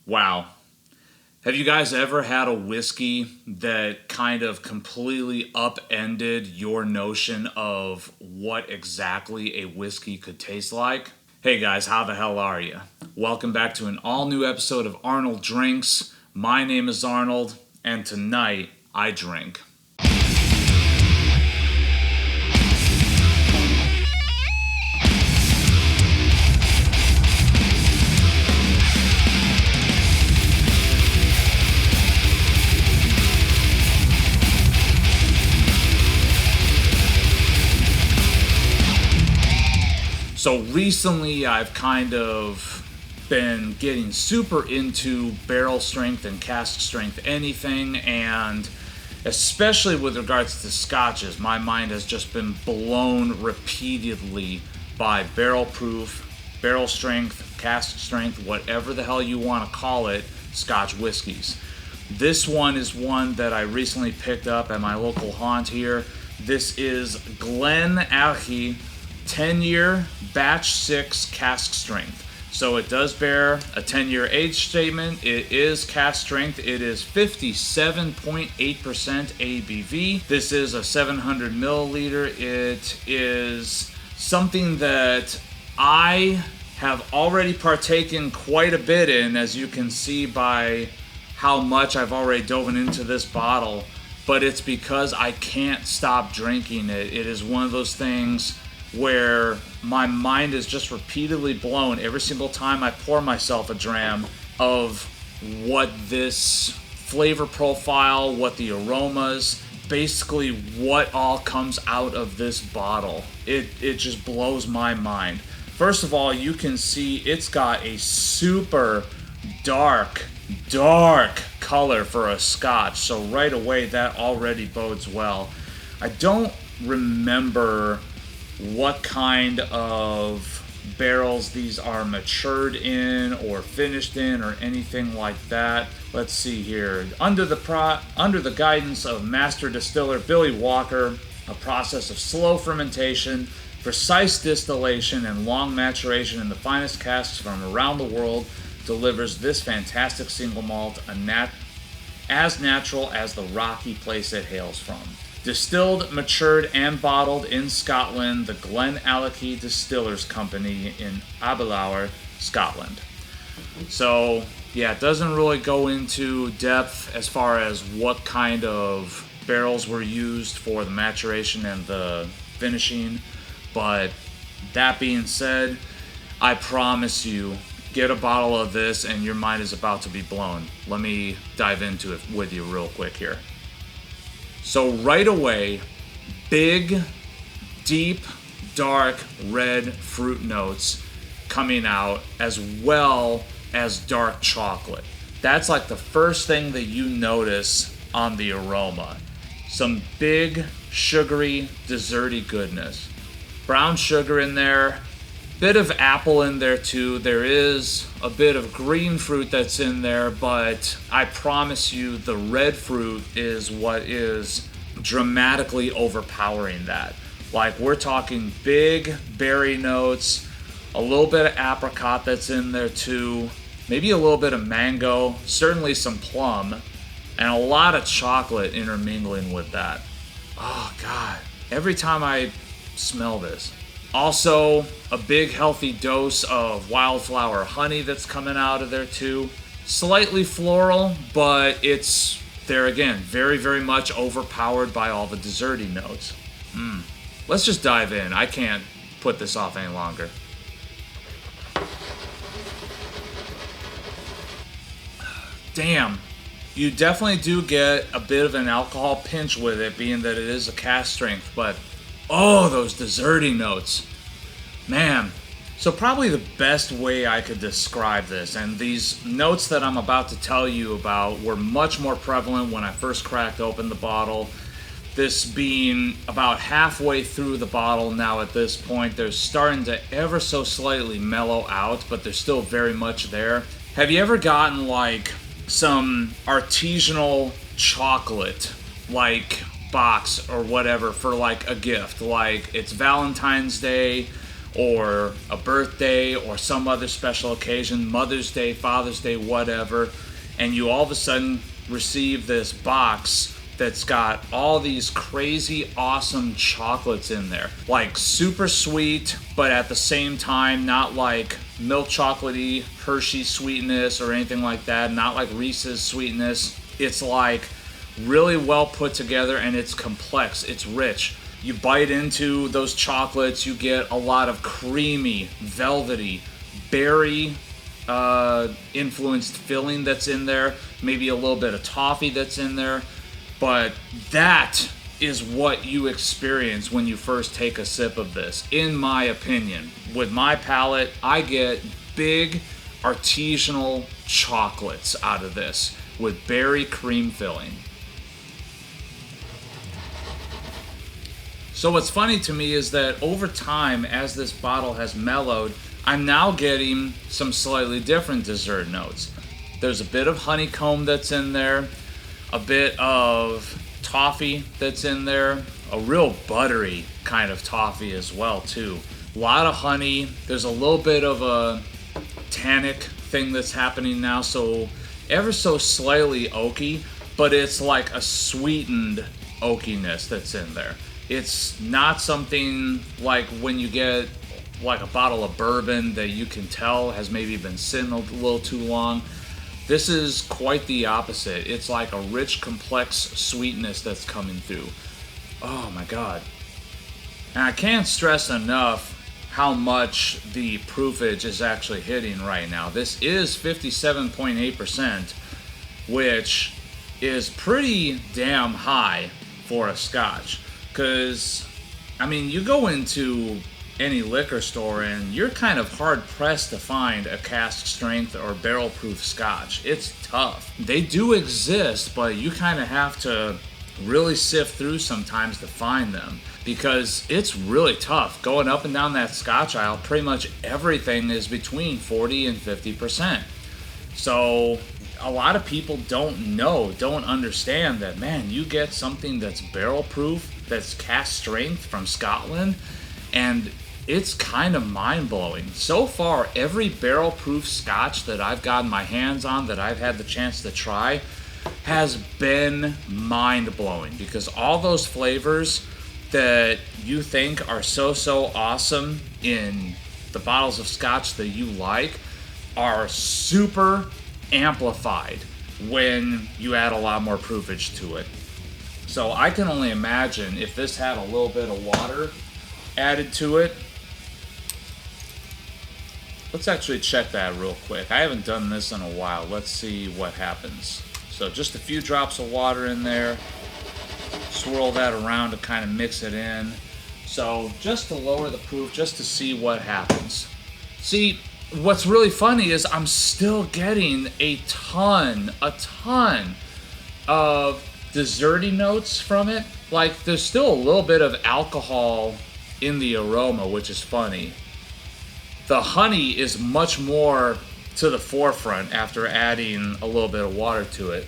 Wow. Have you guys ever had a whiskey that kind of completely upended your notion of what exactly a whiskey could taste like? Hey guys, how the hell are you? Welcome back to an all new episode of Arnold Drinks. My name is Arnold, and tonight I drink. So recently I've kind of been getting super into barrel strength and cask strength anything, and especially with regards to scotches, my mind has just been blown repeatedly by barrel proof, barrel strength, cask strength, whatever the hell you want to call it, Scotch whiskeys. This one is one that I recently picked up at my local haunt here. This is GlenAllachie 10-year batch 6 cask strength. So it does bear a 10-year age statement. It is cask strength. It is 57.8% ABV. This is a 700 milliliter. It is something that I have already partaken quite a bit in, as you can see by how much I've already dove into this bottle, but it's because I can't stop drinking it. It is one of those things where my mind is just repeatedly blown every single time I pour myself a dram of what this flavor profile, what the aromas, basically what all comes out of this bottle. It just blows my mind. First of all, you can see it's got a super dark color for a Scotch, so right away that already bodes well. I don't remember what kind of barrels these are matured in or finished in or anything like that. Let's see here. Under the guidance of master distiller Billy Walker, a process of slow fermentation, precise distillation, and long maturation in the finest casks from around the world delivers this fantastic single malt as natural as the rocky place it hails from. Distilled, matured, and bottled in Scotland, the GlenAllachie Distillers Company in Aberlour, Scotland. So, yeah, it doesn't really go into depth as far as what kind of barrels were used for the maturation and the finishing, but that being said, I promise you, get a bottle of this and your mind is about to be blown. Let me dive into it with you real quick here. So right away, big, deep, dark red fruit notes coming out, as well as dark chocolate. That's like the first thing that you notice on the aroma. Some big, sugary, desserty goodness. Brown sugar in there, bit of apple in there too. There is a bit of green fruit that's in there, but I promise you the red fruit is what is dramatically overpowering that. Like, we're talking big berry notes, a little bit of apricot that's in there too, maybe a little bit of mango, certainly some plum, and a lot of chocolate intermingling with that. Oh God, every time I smell this. Also, a big healthy dose of wildflower honey that's coming out of there too. Slightly floral, but it's, there again, very, very much overpowered by all the desserty notes. Let's just dive in. I can't put this off any longer. Damn. You definitely do get a bit of an alcohol pinch with it, being that it is a cask strength, but oh, those desserty notes. Man. So probably the best way I could describe this, and these notes that I'm about to tell you about were much more prevalent when I first cracked open the bottle. This being about halfway through the bottle now at this point, they're starting to ever so slightly mellow out, but they're still very much there. Have you ever gotten like some artisanal chocolate, like box or whatever, for like a gift? Like it's Valentine's Day, or a birthday or some other special occasion, Mother's Day, Father's Day, whatever, and you all of a sudden receive this box that's got all these crazy awesome chocolates in there. Like super sweet, but at the same time not like milk chocolatey Hershey sweetness or anything like that, not like Reese's sweetness. It's like really well put together, and it's complex, it's rich. You bite into those chocolates, you get a lot of creamy, velvety, berry influenced filling that's in there, maybe a little bit of toffee that's in there. But that is what you experience when you first take a sip of this, in my opinion. With my palate, I get big artisanal chocolates out of this with berry cream filling. So what's funny to me is that over time, as this bottle has mellowed, I'm now getting some slightly different dessert notes. There's a bit of honeycomb that's in there, a bit of toffee that's in there, a real buttery kind of toffee as well too. A lot of honey. There's a little bit of a tannic thing that's happening now, so ever so slightly oaky, but it's like a sweetened oakiness that's in there. It's not something like when you get like a bottle of bourbon that you can tell has maybe been sitting a little too long. This is quite the opposite. It's like a rich, complex sweetness that's coming through. Oh my God. And I can't stress enough how much the proofage is actually hitting right now. This is 57.8%, which is pretty damn high for a Scotch. Because, I mean, you go into any liquor store and you're kind of hard pressed to find a cask strength or barrel proof Scotch. It's tough. They do exist, but you kind of have to really sift through sometimes to find them, because it's really tough. Going up and down that Scotch aisle, pretty much everything is between 40 and 50%. So a lot of people don't understand that, man, you get something that's barrel proof, that's cask strength from Scotland, and it's kind of mind-blowing. So far, every barrel-proof Scotch that I've gotten my hands on, that I've had the chance to try, has been mind-blowing, because all those flavors that you think are so awesome in the bottles of Scotch that you like are super amplified when you add a lot more proofage to it. So I can only imagine if this had a little bit of water added to it. Let's actually check that real quick. I haven't done this in a while. Let's see what happens. So just a few drops of water in there. Swirl that around to kind of mix it in. So just to lower the proof, just to see what happens. See, what's really funny is I'm still getting a ton of desserty notes from it. Like, there's still a little bit of alcohol in the aroma, which is funny. The honey is much more to the forefront after adding a little bit of water to it.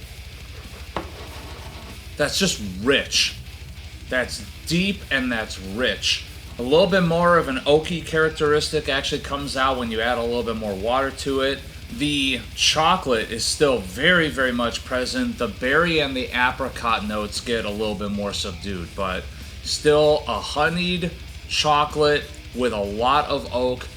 That's just rich. That's deep and that's rich. A little bit more of an oaky characteristic actually comes out when you add a little bit more water to it. The chocolate is still very much present. The berry and the apricot notes get a little bit more subdued, but still a honeyed chocolate with a lot of oak.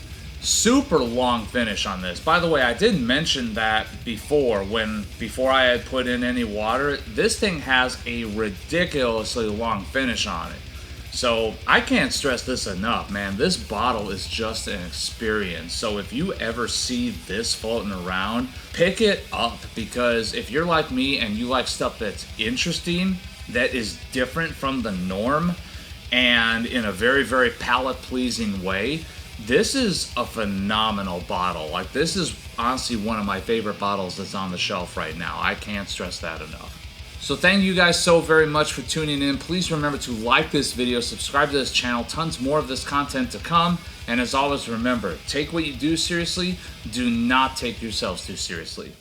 Super long finish on this. By the way, I didn't mention that before I had put in any water. This thing has a ridiculously long finish on it. So I can't stress this enough, man. This bottle is just an experience. So if you ever see this floating around, pick it up, because if you're like me and you like stuff that's interesting, that is different from the norm, and in a very palate-pleasing way, this is a phenomenal bottle. Like, this is honestly one of my favorite bottles that's on the shelf right now. I can't stress that enough. So thank you guys so very much for tuning in. Please remember to like this video, subscribe to this channel, tons more of this content to come. And as always, remember, take what you do seriously, do not take yourselves too seriously.